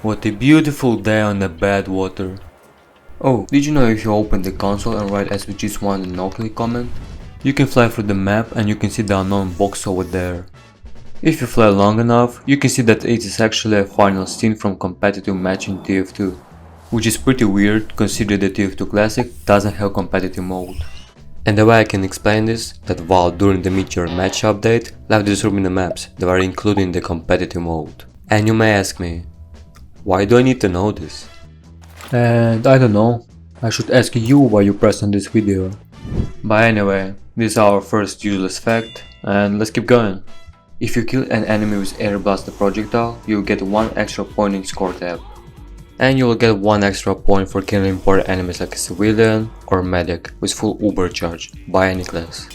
What a beautiful day on the Badwater. Oh, did you know if you open the console and write SVGs1 in the no-click comment, you can fly through the map and you can see the unknown box over there. If you fly long enough, you can see that it is actually a final scene from competitive match in TF2, which is pretty weird considering the TF2 Classic doesn't have competitive mode. And the way I can explain this, that Valve during the Meteor match update left this room in the maps that were included in the competitive mode. And you may ask me, why do I need to know this? And I don't know, I should ask you why you pressed on this video. But anyway, this is our first useless fact, and let's keep going. If you kill an enemy with air blast the projectile, you'll get 1 extra point in score tab. And you will get 1 extra point for killing important enemies like a civilian or medic with full Uber charge by any class.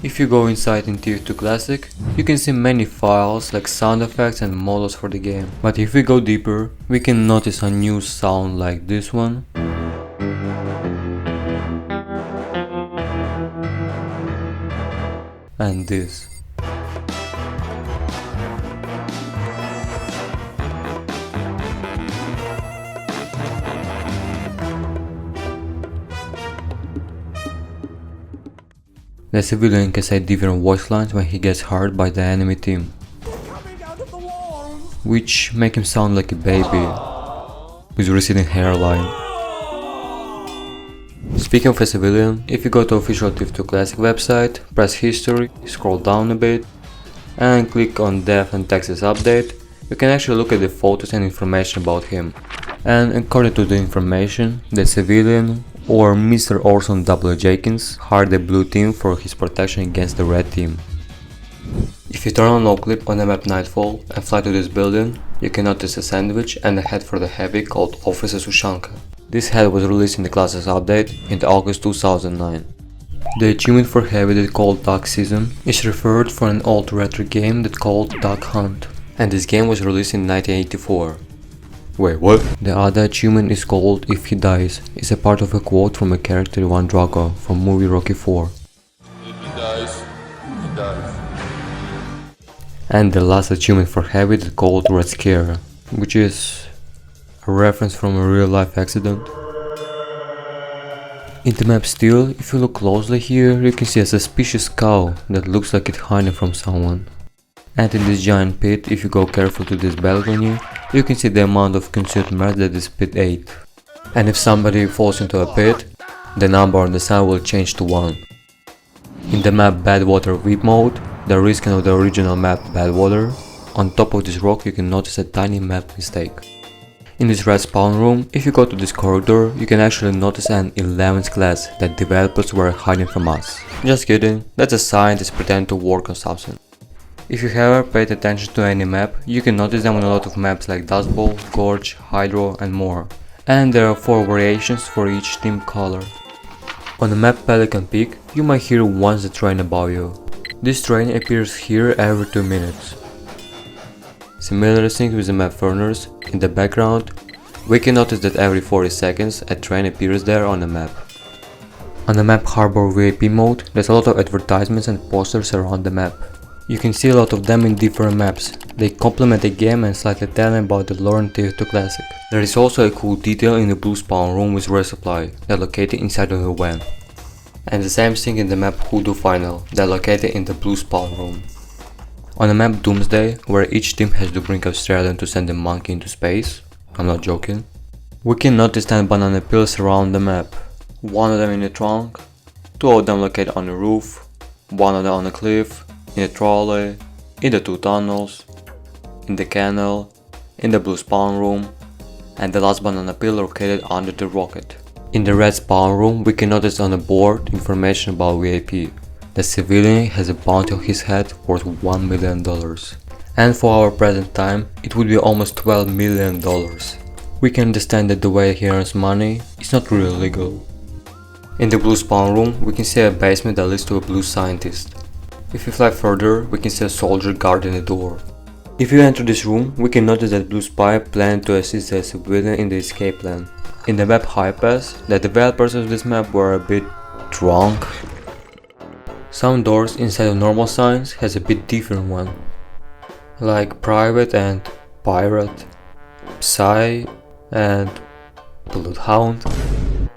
If you go inside in TF2 Classic, you can see many files like sound effects and models for the game. But if we go deeper, we can notice a new sound like this one. And this. The civilian can say different voice lines when he gets hurt by the enemy team, which make him sound like a baby with receding hairline. Speaking of a civilian, if you go to official TF2 Classic website, press history, scroll down a bit, and click on Death and Texas Update, you can actually look at the photos and information about him. And according to the information, the civilian or Mr. Orson W. Jenkins hired the blue team for his protection against the red team. If you turn on no clip on the map Nightfall and fly to this building, you can notice a sandwich and a head for the heavy called Officer Sushanka. This head was released in the Classics update in August 2009. The achievement for heavy that called Duck Season is referred for an old retro game that called Duck Hunt, and this game was released in 1984. Wait, what? The other achievement is called If He Dies. It's a part of a quote from a character Ivan Drago from movie Rocky 4. If he dies, he dies. And the last achievement for heavy is called Red Scare, which is a reference from a real life accident. In the map Steel, if you look closely here, you can see a suspicious cow that looks like it's hiding from someone. And in this giant pit, if you go careful to this balcony, you can see the amount of consumed meth that this pit ate. And if somebody falls into a pit, the number on the sign will change to 1. In the map Badwater VIP mode, the reskin of the original map Badwater, on top of this rock you can notice a tiny map mistake. In this red spawn room, if you go to this corridor, you can actually notice an 11th class that developers were hiding from us. Just kidding, that's a scientist pretending to work on something. If you ever paid attention to any map, you can notice them on a lot of maps like Dust Bowl, Gorge, Hydro and more. And there are 4 variations for each team color. On the map Pelican Peak, you might hear once the train above you. This train appears here every 2 minutes. Similar things with the map Furnace, in the background, we can notice that every 40 seconds a train appears there on the map. On the map Harbor VIP mode, there's a lot of advertisements and posters around the map. You can see a lot of them in different maps. They complement the game and slightly tell about the lore in TF2 Classic. There is also a cool detail in the blue spawn room with resupply, that located inside of the van. And the same thing in the map Hoodoo Final, that located in the blue spawn room. On the map Doomsday, where each team has to bring Australian to send a monkey into space, I'm not joking, we can notice 10 banana peels around the map. 1 of them in the trunk, 2 of them located on the roof, 1 of them on the cliff, in the trolley, in the 2 tunnels, in the canal, in the blue spawn room, and the last banana peel located under the rocket. In the red spawn room, we can notice on the board information about VIP. The civilian has a bounty on his head worth $1 million. And for our present time, it would be almost $12 million. We can understand that the way he earns money is not really legal. In the blue spawn room, we can see a basement that leads to a blue scientist. If we fly further, we can see a soldier guarding the door. If you enter this room, we can notice that Blue Spy planned to assist the civilian in the escape plan. In the map High Pass, the developers of this map were a bit drunk. Some doors inside of normal signs has a bit different one, like private and pirate. Psy and Bloodhound,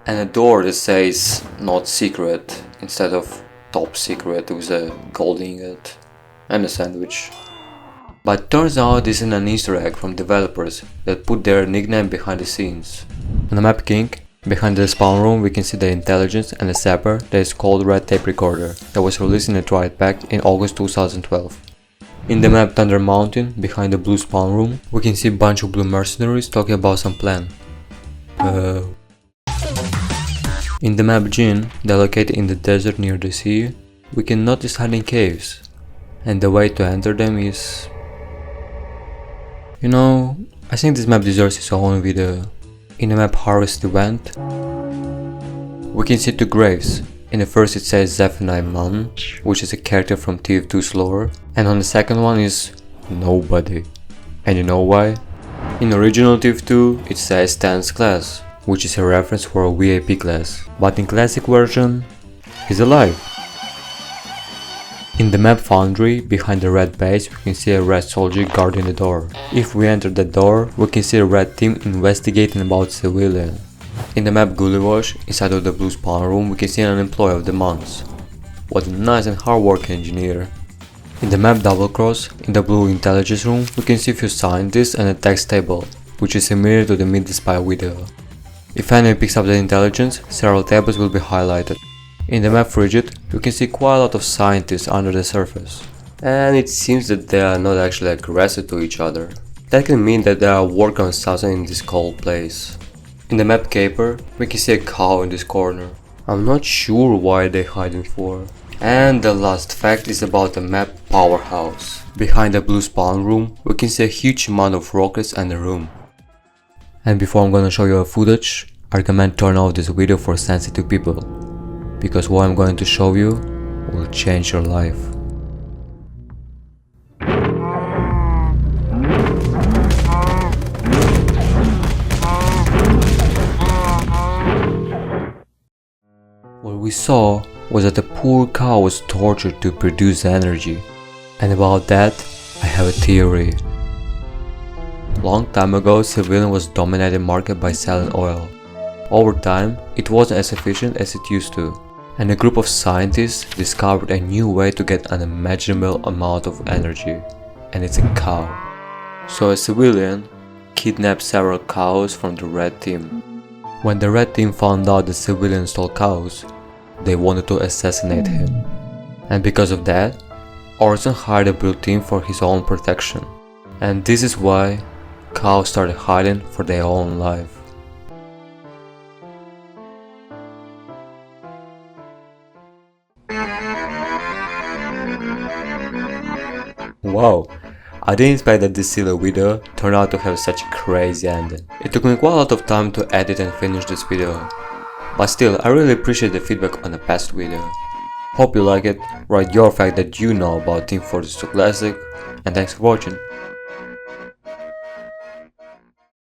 and a door that says not secret instead of top secret with a gold ingot and a sandwich. But turns out this is an Easter egg from developers that put their nickname behind the scenes. On the map King, behind the spawn room we can see the intelligence and a zapper that is called Red Tape Recorder that was released in a Triad pack in August 2012. In the map Thunder Mountain, behind the blue spawn room, we can see a bunch of blue mercenaries talking about some plan. In the map Jin, that located in the desert near the sea, we can notice hiding caves, and the way to enter them is... You know, I think this map deserves its own video. In the map Harvest Event, we can see two graves. In the first it says Zephaniah Man, which is a character from TF2C lore, and on the second one is Nobody. And you know why? In original TF2 it says Stan's class, which is a reference for a VIP class, but in classic version, he's alive. In the map Foundry, behind the red base, we can see a red soldier guarding the door. If we enter the door, we can see a red team investigating about civilian. In the map Gullywash, inside of the blue spawn room, we can see an employee of the month. What a nice and hard-working engineer. In the map Double Cross, in the blue intelligence room, we can see a few scientists and a text table, which is similar to the Mid Spy video. If enemy picks up the intelligence, several tables will be highlighted. In the map Frigid, you can see quite a lot of scientists under the surface. And it seems that they are not actually aggressive to each other. That can mean that they are working on something in this cold place. In the map Caper, we can see a cow in this corner. I'm not sure why they're hiding for. And the last fact is about the map Powerhouse. Behind the blue spawn room, we can see a huge amount of rockets and a room. And before I'm gonna show you a footage, I recommend turn off this video for sensitive people, because what I'm going to show you will change your life. What we saw was that the poor cow was tortured to produce energy, and about that I have a theory. Long time ago, civilian was dominated market by selling oil. Over time, it wasn't as efficient as it used to, and a group of scientists discovered a new way to get an unimaginable amount of energy, and it's a cow. So a civilian kidnapped several cows from the red team. When the red team found out the civilian stole cows, they wanted to assassinate him. And because of that, Orson hired a blue team for his own protection. And this is why cows started hiding for their own life. Wow, I didn't expect that this silly video turned out to have such a crazy ending. It took me quite a lot of time to edit and finish this video. But still, I really appreciate the feedback on the past video. Hope you like it, write your fact that you know about Team Fortress 2 Classic, and thanks for watching.